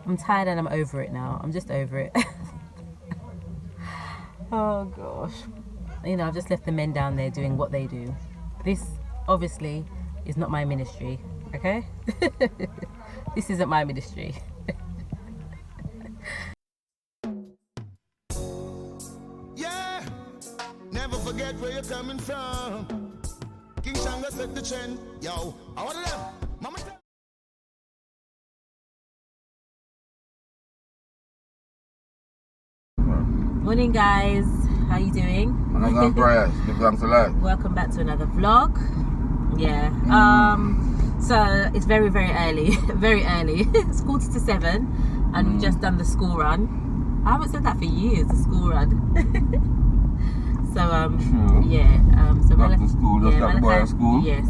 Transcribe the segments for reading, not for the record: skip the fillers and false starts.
I'm tired and I'm over it now. I'm just over it. Oh gosh. You know, I've just left the men down there doing what they do. This obviously is not my ministry, okay? This isn't my ministry. Yeah, never forget where you're coming from. King Shanga set the trend. Yo, I want them. Mama. Morning guys, how you doing? Welcome back to another vlog. Yeah, so it's very early. Very early. It's 6:45 and we've just done the school run. I haven't said that for years, the school run. So yeah, so back to school, just got the boy at school. Yes,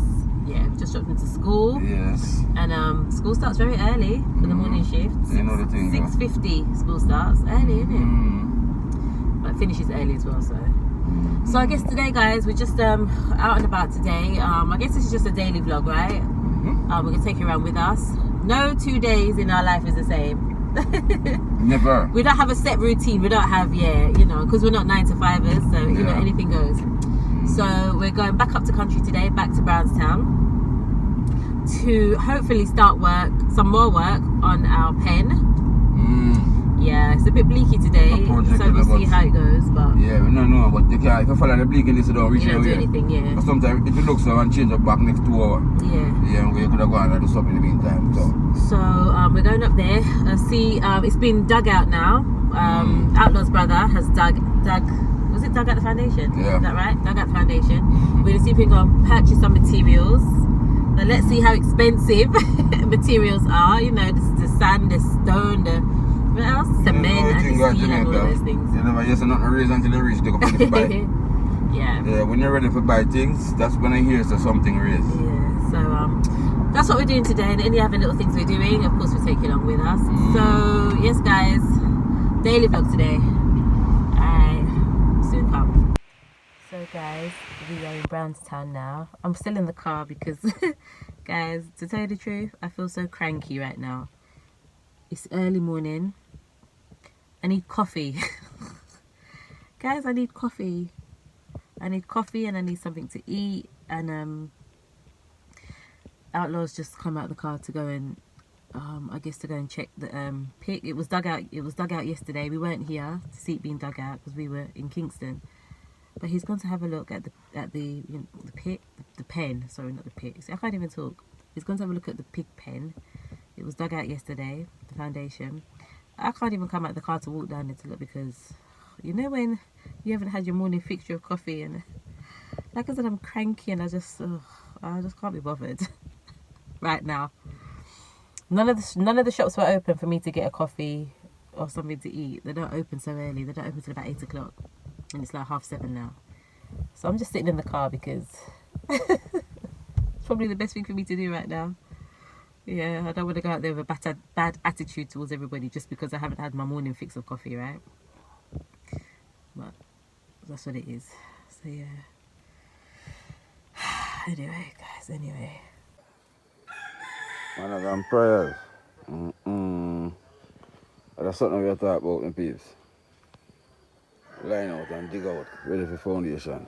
yeah, we've just dropped him to school. Yes. And school starts very early for the morning shift. You know the thing, 6:50 school starts. Early, isn't it? But finishes early as well, so I guess today guys, we're just out and about today. I guess this is just a daily vlog, right? We're gonna take you around with us. No 2 days in our life is the same. Never. We don't have a set routine. We don't have, you know, because we're not 9 to 5ers, so you know, anything goes. So we're going back up to country today, back to Brownstown, to hopefully start some more work on our pen. Yeah, it's a bit bleaky today, so we'll see how it goes. But yeah, we don't know, but you can't, if you follow the bleakiness, you don't reach do anything. Yeah. But sometimes if you look so and change up back next 2 hours. Yeah, we could have gone and do something in the meantime. So we're going up there. See, it's been dug out now. Outlaw's brother has dug. Was it dug out the foundation? Yeah. Is that right? Dug out the foundation. We're gonna see if we can go and purchase some materials. But let's see how expensive materials are. You know, the sand, the stone, the what else? Cement and the steel and all those things. You never just not raise until you reach the company to buy. Yeah, when you're ready to buy things, that's when I hear something raise. Yeah, so that's what we're doing today, and any other little things we're doing, of course, we'll take you along with us. So yes guys, daily vlog today. Alright, soon come. So guys, we are in Brownstown now. I'm still in the car because guys, to tell you the truth, I feel so cranky right now. It's early morning. I need coffee. Guys, I need coffee. I need coffee and I need something to eat. And Outlaw's just come out of the car to go and I guess to go and check the pit. It was dug out yesterday. We weren't here to see it being dug out because we were in Kingston. But he's gone to have a look at the pit, the pen. Sorry, not the pit. See, I can't even talk. He's gone to have a look at the pig pen. It was dug out yesterday, the foundation. I can't even come out of the car to walk down it to look because, you know, when you haven't had your morning fixture of coffee and, like I said, I'm cranky and I just can't be bothered right now. None of the shops were open for me to get a coffee or something to eat. They don't open so early. They don't open till about 8 o'clock, and it's like 7:30 now. So I'm just sitting in the car because it's probably the best thing for me to do right now. Yeah, I don't want to go out there with a bad attitude towards everybody just because I haven't had my morning fix of coffee, right? But that's what it is. So yeah. Anyway, guys, anyway. Man, I got prayers. That's something we talk about in peeps. Line out and dig out, ready for foundation.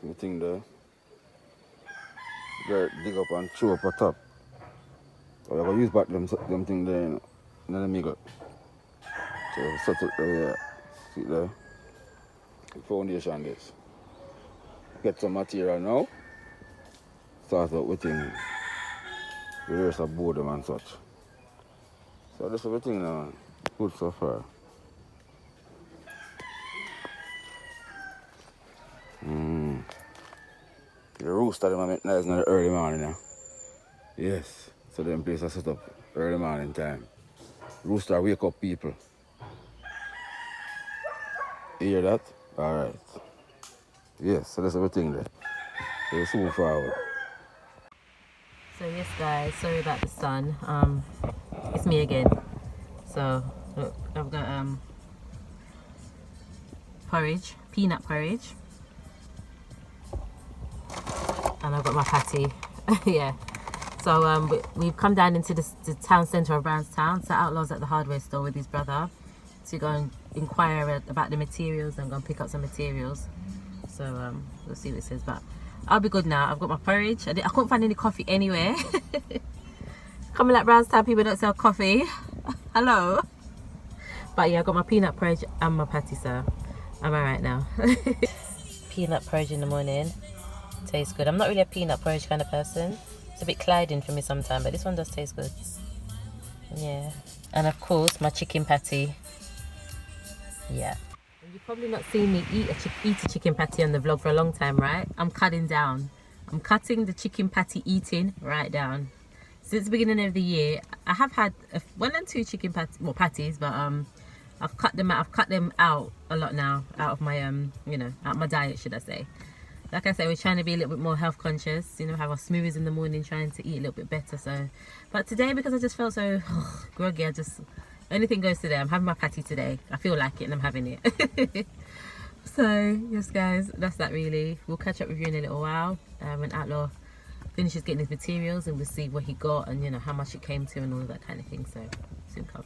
The thing there. Dig up and throw up a top. So you're going to use back them thing there, you know, in the middle. So set it there, see it there. The foundation this. Get some material now. Start out with things. The rest of board them and such. So that's everything now, good so far. The rooster them make nice in the early morning now. Yes. So them place I set up early morning time. Rooster wake up people. You hear that? Alright. Yes, so that's everything there. So let's move forward. So yes guys, sorry about the sun. It's me again. So look, I've got porridge, peanut porridge. And I've got my patty. Yeah. So we've come down into the town centre of Brownstown. So Outlaw's at the hardware store with his brother to go and inquire about the materials and go and pick up some materials. So we'll see what it says, but I'll be good now. I've got my porridge. I couldn't find any coffee anywhere. Coming like Brownstown, people don't sell coffee. Hello. But yeah, I got my peanut porridge and my patty, so I'm alright now. Peanut porridge in the morning. Tastes good. I'm not really a peanut porridge kind of person. It's a bit clouding for me sometimes, but this one does taste good. Yeah. And of course, my chicken patty. Yeah. You've probably not seen me eat a chicken patty on the vlog for a long time, right? I'm cutting down. I'm cutting the chicken patty eating right down. Since the beginning of the year, I have had 1 and 2 chicken patties, but I've cut them out a lot now, out of my you know, out of my diet, should I say. Like I said, we're trying to be a little bit more health conscious, you know, have our smoothies in the morning, trying to eat a little bit better. So, but today, because I just felt so groggy, anything goes today. I'm having my patty today. I feel like it and I'm having it. So yes guys, that's that really. We'll catch up with you in a little while when Outlaw finishes getting his materials, and we'll see what he got and, you know, how much it came to and all of that kind of thing. So soon come.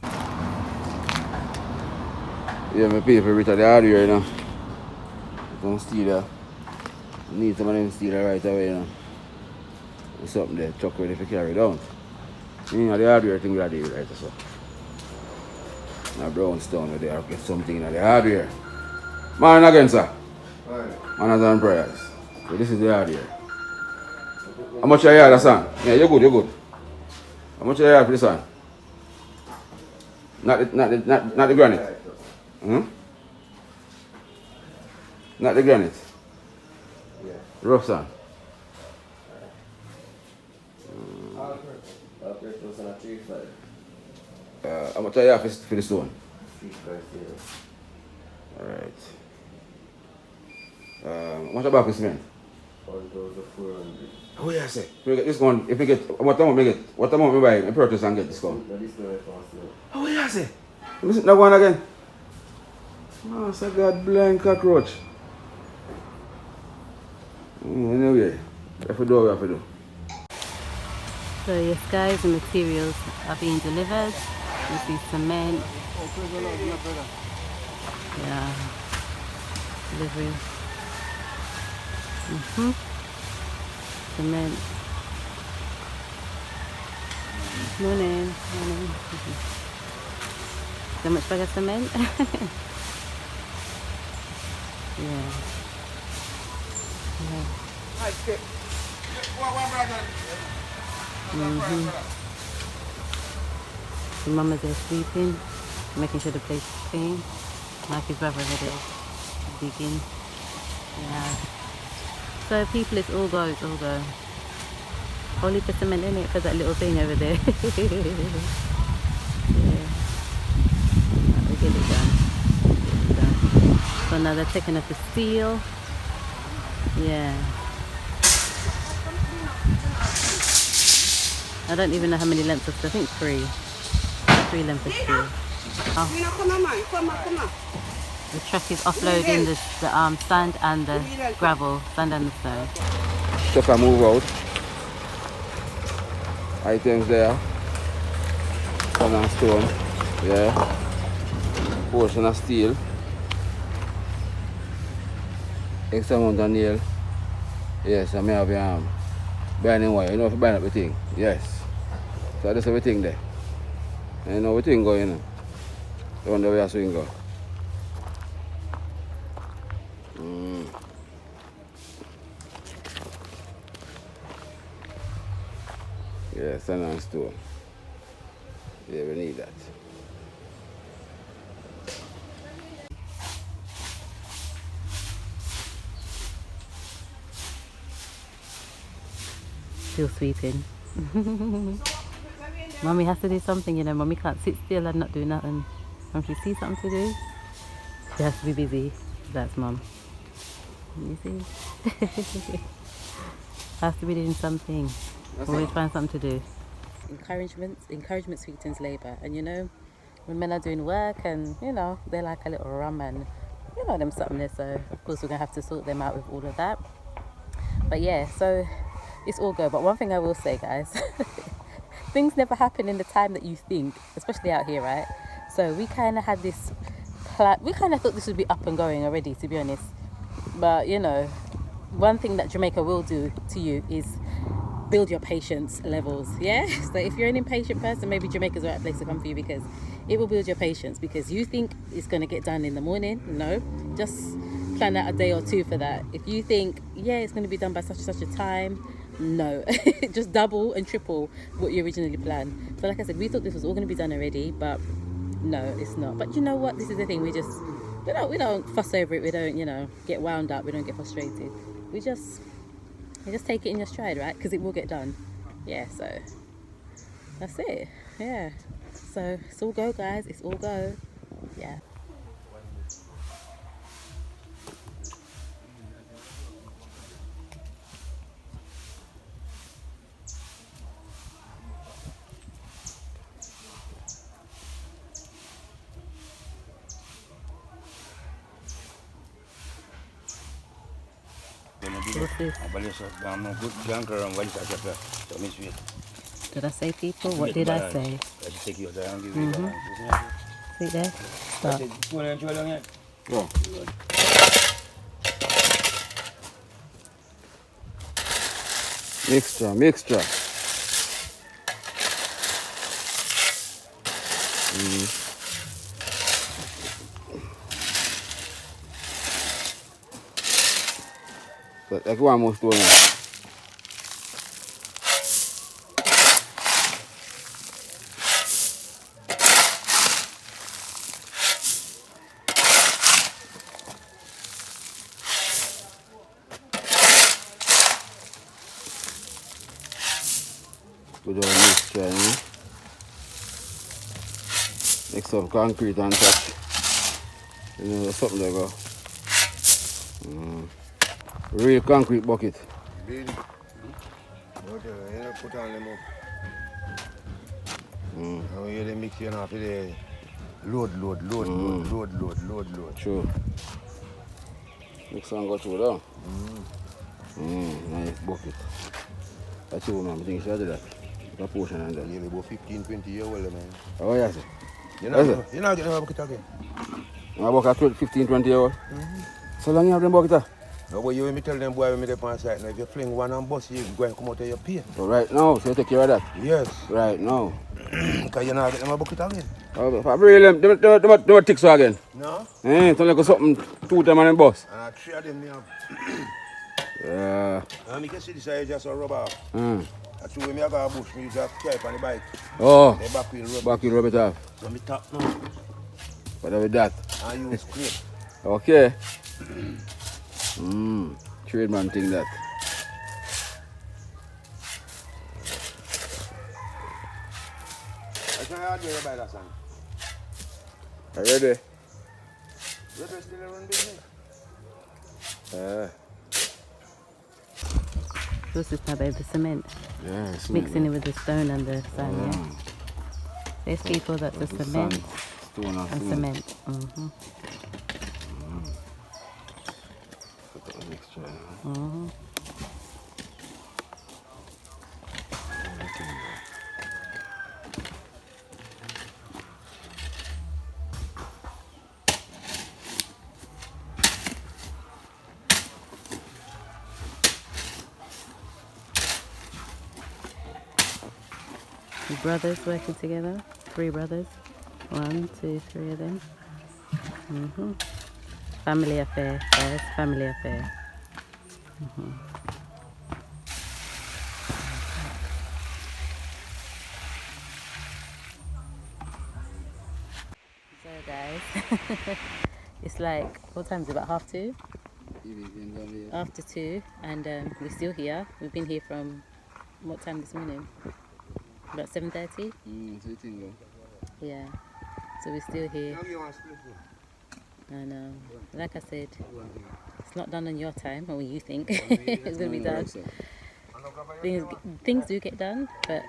Yeah, my people reach out the hardware, you know. Don't steal that. Need some of them steal that right away, you know. There's something there, chuck ready to carry down. You know, the hardware thing we are doing right, so. Now brownstone with there, get something in the hardware. Man again, sir. Right. Manners and prayers. So this is the hardware. How much are you had, son? Yeah, you're good. How much are you had for this one? Not the granite. Hmm? Not the granite. Yeah. Rough son. How much are you have for the stone? 350. Alright. How much about for cement? 1,400. Oh yeah, say. If we get this one, if we get what amount we buy and purchase and get discount? Oh yeah, say. Let me see that one again. Oh, so God blind cockroach. Anyway, if we do, we have to do. So yes guys, the materials are being delivered. This is cement. Yeah. Delivery. Cement. Morning. So much bag of cement. Yeah. The mama's there sleeping, making sure the place is clean. Like his brother over there digging. Yeah. So people, it's all go. Only put cement in it for that little thing over there. Yeah. We get it done. So now they're taking off the steel. Yeah. I don't even know how many lengths of steel. I think 3 lengths of steel. Oh. The truck is offloading the sand and the gravel, sand and the stone. Truck move out. Items there. Sand and stone. Yeah. Portion of steel. Extra amount of nail. Yes, I may have binding wire. You know if you bind up the thing. Yes. So that's everything there. And you know everything going on. The one that we are swing go. Yeah, sand and stone. Yeah, we need that. Still sweeping. Mommy has to do something, you know. Mommy can't sit still and not do nothing. When she sees something to do, she has to be busy. That's Mom. You see? Has to be doing something. Always find something to do. Encouragement sweetens labour. And you know, when men are doing work and, you know, they're like a little rum and, you know, them something there. So, of course, we're going to have to sort them out with all of that. But yeah, so it's all go. But one thing I will say, guys, things never happen in the time that you think, especially out here, right? So we kind of had this we kind of thought this would be up and going already, to be honest. But you know, one thing that Jamaica will do to you is build your patience levels. Yeah. So if you're an impatient person, maybe Jamaica's the right place to come for you, because it will build your patience. Because you think it's going to get done in the morning, no, just plan out a day or two for that. If you think, yeah, it's going to be done by such and such a time, no, just double and triple what you originally planned. So like I said, we thought this was all going to be done already, but no, it's not. But you know what, this is the thing, we don't fuss over it, we don't, you know, get wound up, we don't get frustrated, we just take it in your stride, right? Because it will get done. Yeah, so that's it. Yeah, so it's all go, guys, it's all go. Yeah. What's this? Did I say people? What did I say? Mm-hmm. See there? Stop. Yeah. Mixture. So, like one more stone now. Put on mixture, you know? Mix up concrete and touch. You know, something like that. Real concrete bucket. Billy. Okay, you put on them up. Now you the mix you off the load. Sure. Mix and go through there. Nice bucket. That's all, man. I think you should do that. A portion and that. Nearly about 15-20 years old, man. Oh, yes, sir. You're not getting a bucket again. My bucket 15-20 years old. So long you have them bucket? No, but you will me tell them boy when me dey on site now, if you fling one and bust, you go and come out of your pay. So right now, so you take care of that? Yes. Right now. Because you're not getting a bucket again. If I bring them, don't tick so again. No? It's only something 2 times and then bust. And 3 of them now. Yeah. And you can see this is just a rubber. That's why me I got a bush, me use a pipe on the bike. Oh. The back wheel rub. Back wheel rub it off. So me tap now. What with that? And use scrape. Okay. Trademan thing that. That's why I do you buy that son. Are you ready? Rubber still run business. This is now, babe, the cement. Yeah, Mixing it with the stone and the sand, yeah. There's people that's the cement stone and cement. The brothers working together, 3 brothers. 1, 2, 3 of them. Family affair, guys, family affair. So guys, it's like, what time is it, about 2:30? After 2, and we're still here. We've been here from, what time this morning? About 7:30? Yeah, so we're still here. And like I said, it's not done on your time or when you think it's going to be done. Things do get done, but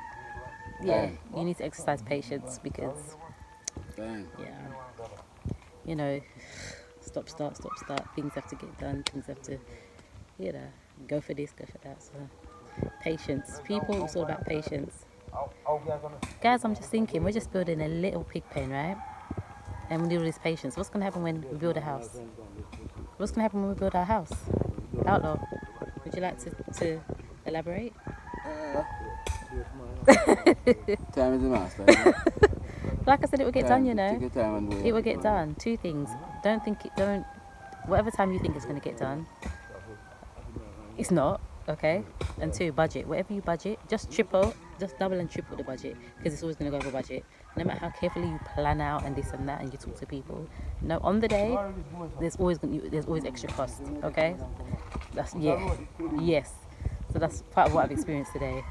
yeah, you need to exercise patience because, yeah, you know, stop, start. Things have to get done. Things have to, you know, go for this, go for that. So Patience. People, it's all about patience. Guys, I'm just thinking, we're just building a little pig pen, right? And we need all this patience. What's going to happen when we build a house? What's going to happen when we build our house? Outlaw, would you like to elaborate? Time is the master. Like I said, it will get done, you know. Take your time and do It will get done. Two things. Whatever time you think it's going to get done, it's not, okay? And two, budget. Whatever you budget, just double and triple the budget, because it's always going to go over budget. No matter how carefully you plan out and this and that, and you talk to people, no, on the day, there's always extra cost, okay? Yes. So that's part of what I've experienced today.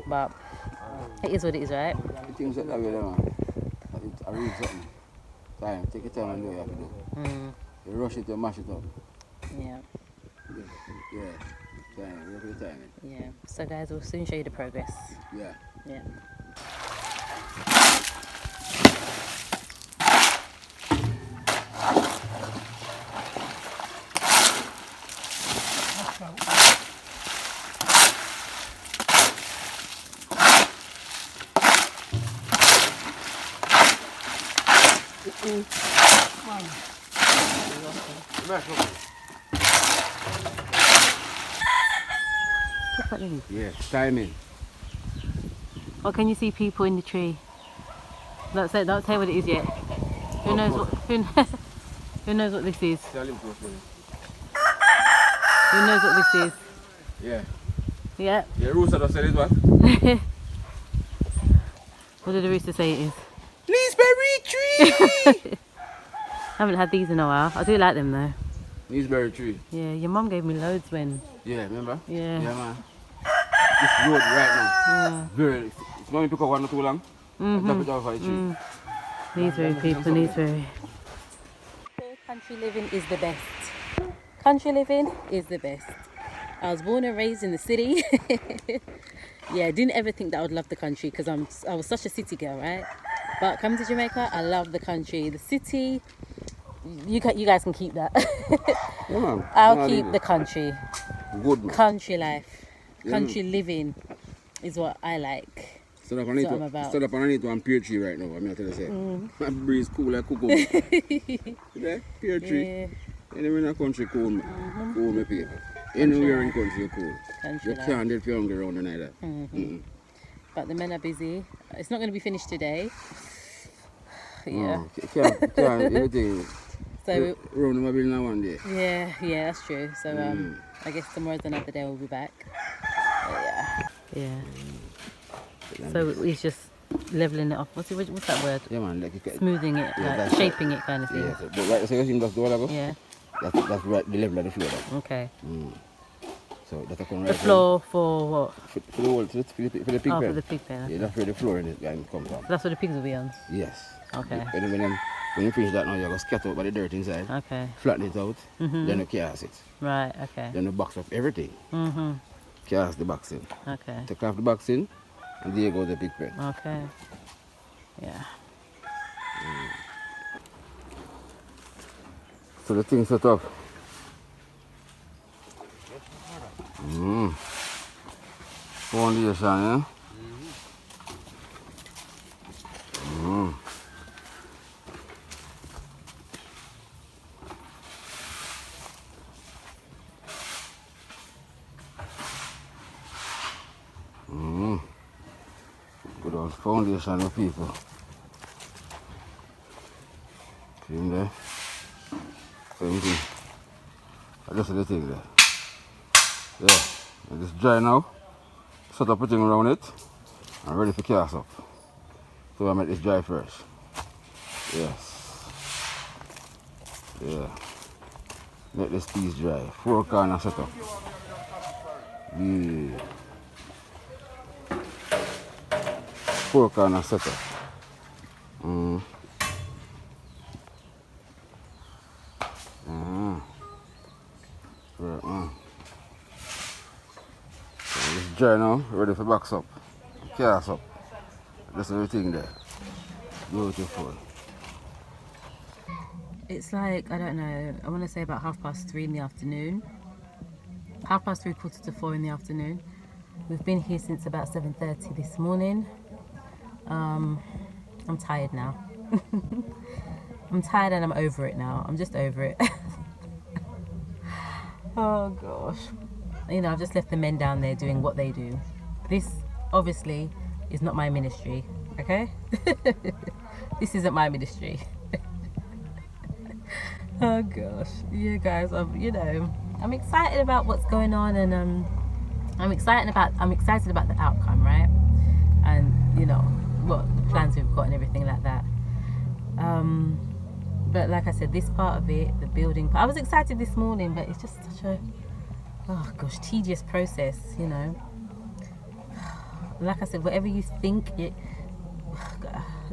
But it is what it is, right? The things that way, man. I read something. Time. Take your time and do what you have to do. You rush it, you mash it up. Yeah. Yeah. Time. Work with the timing. Yeah. So guys, we'll soon show you the progress. Yeah. Yeah. Yes, timing. Or can you see people in the tree? Don't say what it is yet. Who knows what this is? Tell him to Who knows what this is? Yeah. Yeah. Yeah, Rooster just said it what? What did the rooster say it is? Leesberry tree! I haven't had these in a while. I do like them though. Leesberry tree. Yeah, your mum gave me loads when. Yeah, remember? Yeah. Yeah, man. This road right now. Yeah. It's not pick up one or too long. Drop it off for the tree. Leesbury people, Leesbury. Country living is the best. Country living is the best. I was born and raised in the city. Yeah, I didn't ever think that I would love the country because I was such a city girl, right? But coming to Jamaica, I love the country. The city, you guys can keep that. Yeah, man. I'll keep the country. Good, man. Country life. Yeah, Country living is what I like. Stood up That's what I'm about. Stood up underneath one pear tree right now, I'm going to tell you. My breeze cool like cuckoo. Yeah, pear tree. Yeah. Anywhere in the country, cool, man. Cool, my people. Anywhere in the country, you're cool. Country You life. can't get your hungry around the night. But the men are busy. It's not going to be finished today. Yeah. No, can't everything. So Round the building one day. yeah, that's true. So I guess tomorrow's another day we'll be back. Yeah. So it's just leveling it off. What's that word? Yeah, man. Like Smoothing it, Yeah, like that's shaping it, kind of thing. yeah, but right, so you think that's the whatever? Yeah. That's right, the level of the floor. That. Okay. So that's a come The right floor for what? for the whole, for the pig Oh, pen. for the pig pen. Yeah, that's where the floor in it comes from. So that's what the pigs will be on. Yes. Okay. And then when you finish that now, you're going to scatter out by the dirt inside, Okay. flatten it out, then you cast it. Right. Okay. Then you box up everything. Cast the box in. Okay. Take off the box in, and there goes the pig pen. Okay. Yeah. So the thing set up. Foundation, yeah? Good old foundation of people. See in there? Same thing. I just see the thing there. Yeah. And it's dry now. Set up everything around it. I'm ready for cast up. So I make this dry first. Yes. Yeah. Make this piece dry. 4 corner setup. Yeah. 4 corner setup. Right, so it's dry now, ready for box up. Cast up. That's everything there. Beautiful. It's like, I don't know, I want to say about 3:30 in the afternoon. 3:30, 4:45 in the afternoon. We've been here since about 7:30 this morning. I'm tired now. I'm tired and I'm over it now. I'm just over it. Oh gosh. You know, I've just left the men down there doing what they do. This obviously is not my ministry, okay? This isn't my ministry. Oh gosh. Yeah, guys, I'm excited about what's going on, and I'm excited about the outcome, right? And you know what the plans we've got and everything like that. But like I said, this part of it, the building part, I was excited this morning, but it's just such a tedious process, you know. Like I said, whatever you think it.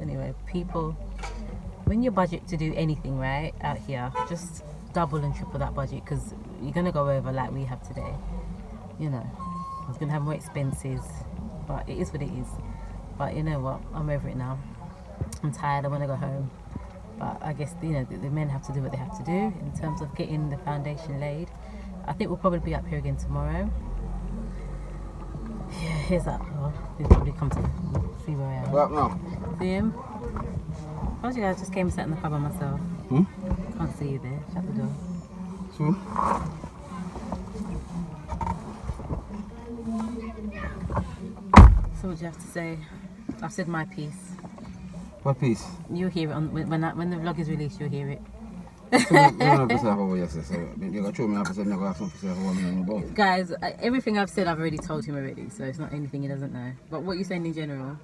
Anyway, people, when you budget to do anything right out here, just double and triple that budget, because you're gonna go over like we have today. You know, it's gonna have more expenses, but it is what it is. But you know what? I'm over it now. I'm tired. I want to go home. But I guess the men have to do what they have to do in terms of getting the foundation laid. I think we'll probably be up here again tomorrow. Yeah, here's that. Oh, he'll probably come to see where I am. What now? See him? How you guys just came and sat in the car by myself? Can't see you there. Shut the door. So? So what do you have to say? I've said my piece. What piece? You'll hear it when the vlog is released. You'll hear it. Guys, everything I've said I've already told him already, so it's not anything he doesn't know. But what are you saying in general?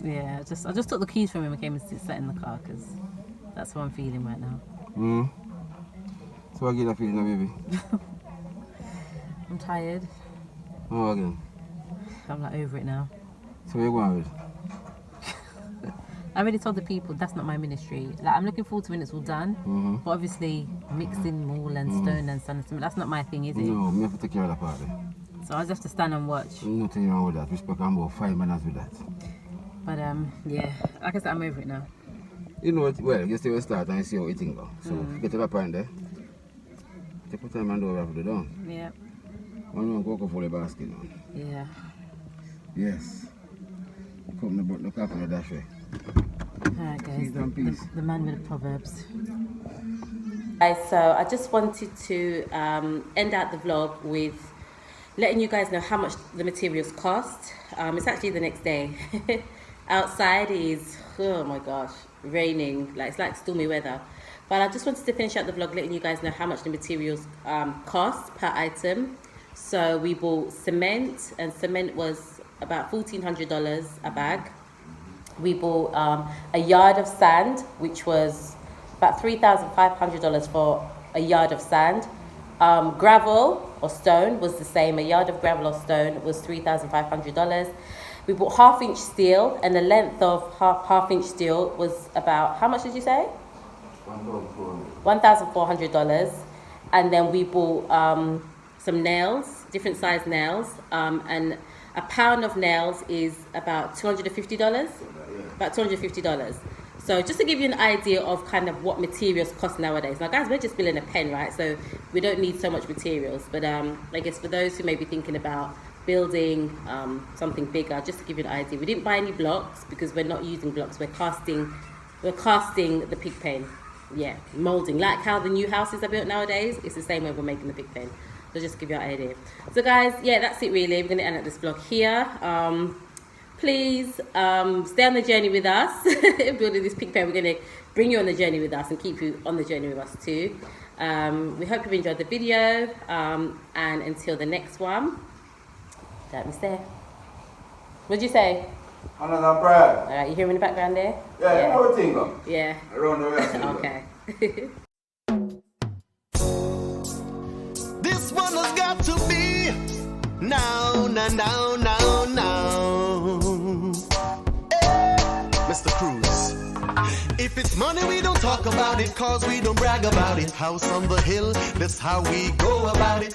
Yeah, I just took the keys from him and came and sat in the car, because that's what I'm feeling right now. So I get that feeling now, baby. I'm tired. Oh, again. I'm like over it now. So where you going with? I already told the people that's not my ministry. Like, I'm looking forward to when it's all done, but obviously mixing mall and stone and sun and cement, that's not my thing, is it? No, me have to take care of that part. So I just have to stand and watch. Nothing wrong with that. We spoke about 5 minutes with that. But yeah, like I said, I'm over it now. You know what? Well, you still start and you see how it thing go. So get to that point there. Take your time and do what you have to do done. Yeah. One go for the basket now. Yeah. Yes. Come look after the dash way. Alright guys, the man with the proverbs. Guys, so I just wanted to end out the vlog with letting you guys know how much the materials cost. It's actually the next day. Outside is, oh my gosh, raining. It's like stormy weather. But I just wanted to finish out the vlog letting you guys know how much the materials cost per item. So we bought cement, and cement was about $1,400 a bag. We bought a yard of sand, which was about $3,500 for a yard of sand. Gravel or stone was the same. A yard of gravel or stone was $3,500. We bought half-inch steel, and the length of half-inch steel was about, how much did you say? $1,400. And then we bought some nails, different size nails, and a pound of nails is about $250. About $250. So just to give you an idea of kind of what materials cost nowadays. Now guys, we're just building a pen, right? So we don't need so much materials. But I guess for those who may be thinking about building something bigger, just to give you an idea, we didn't buy any blocks because we're not using blocks. We're casting the pig pen. Yeah, molding. Like how the new houses are built nowadays, it's the same way we're making the pig pen. So just to give you an idea. So guys, yeah, that's it really. We're going to end up this vlog here. Please stay on the journey with us. Building this pig pen, we're going to bring you on the journey with us and keep you on the journey with us too. We hope you've enjoyed the video. And until the next one, that was there. What'd you say? Another prayer. Alright, you hear me in the background there? Yeah, you know what thing go? Yeah. Around the rest. Okay. This one has got to be now, now, now, now, now. Hey, Mr. Cruz. If it's money, we don't talk about it, cause we don't brag about it. House on the hill, that's how we go about it.